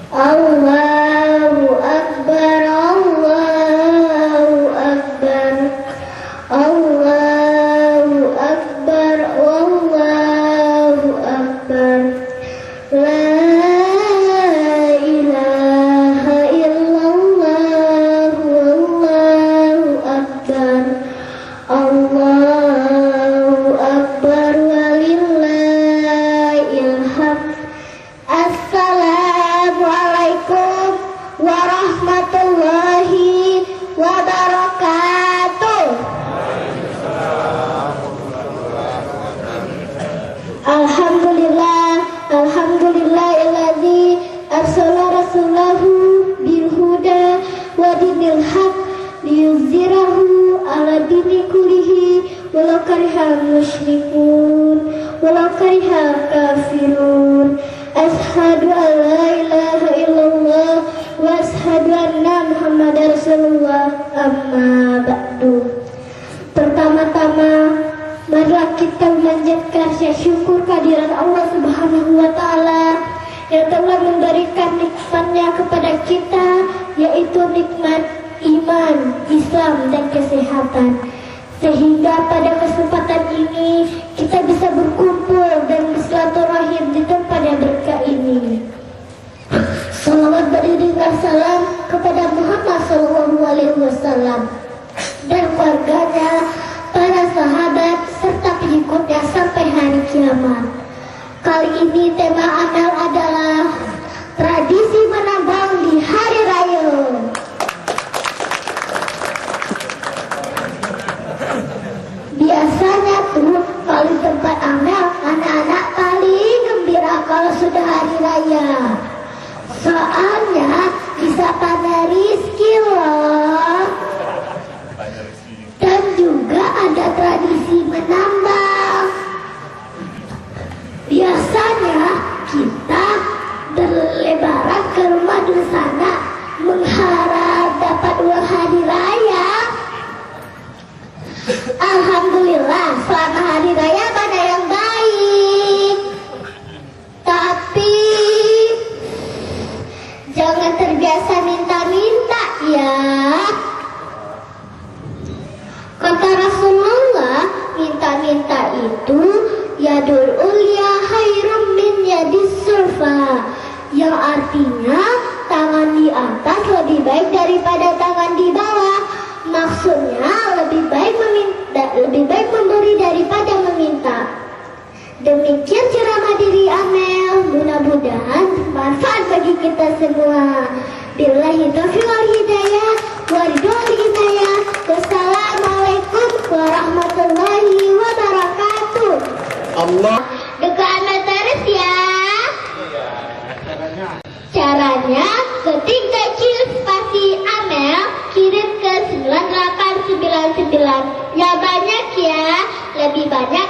Allahu Akbar, Allahu Akbar, Allahu Akbar, Allahu Akbar. La ilaha illallah, Allahu Akbar, Allahu Akbar, walillahil hamd. Assalamualaikum warahmatullahi wabarakatuh. Alhamdulillah, alhamdulillahilladzi arsala rasulahu bil huda wa dinil haq liyuzhirahu ala dini kullihi walau karihal musyrikun walau karihal kafirun. Asyhadu an la ilaha illallah wa asyhadu anna Muhammadar Rasulullah, amma ba'du. Pertama-tama, marilah kita memanjatkan rasa syukur kehadiran Allah Subhanahu wa Ta'ala yang telah memberikan nikmatnya kepada kita, yaitu nikmat iman, Islam, dan kesehatan, sehingga pada kesempatan ini kita bisa berkumpul dan bersilaturahim di tempat yang berkah ini. Salawat beriringan salam kepada Muhammad SAW dan keluarganya, para sahabat serta pengikutnya sampai hari kiamat. Kali ini tema amal adalah tradisi menambang di hari raya. Biasanya tuh kalau di tempat amal, anak-anak paling gembira kalau sudah hari raya. Soalnya bisa panen rezeki loh. Dan juga ada tradisi menambang. Biasanya kita berlebaran ke rumah di sana mengharap dapat uang hari raya. Alhamdulillah, selama hari raya pada yang baik. Tapi jangan terbiasa minta-minta ya. Kata Rasulullah, minta-minta itu yadul ulya khairum min yadis sufla, yang artinya tangan di atas lebih baik daripada tangan di bawah. Maksudnya lebih baik memberi daripada meminta. Demikian ceramah diri Amel, mudah-mudahan bermanfaat bagi kita semua. Billahi taufiq wal hidayah, waridul hidayah. Wassalamualaikum warahmatullahi wabarakatuh. Allah. Dekat Amel terus ya. Caranya ketik kecil spasi Amel, kirim ke 9899. Ya banyak ya, lebih banyak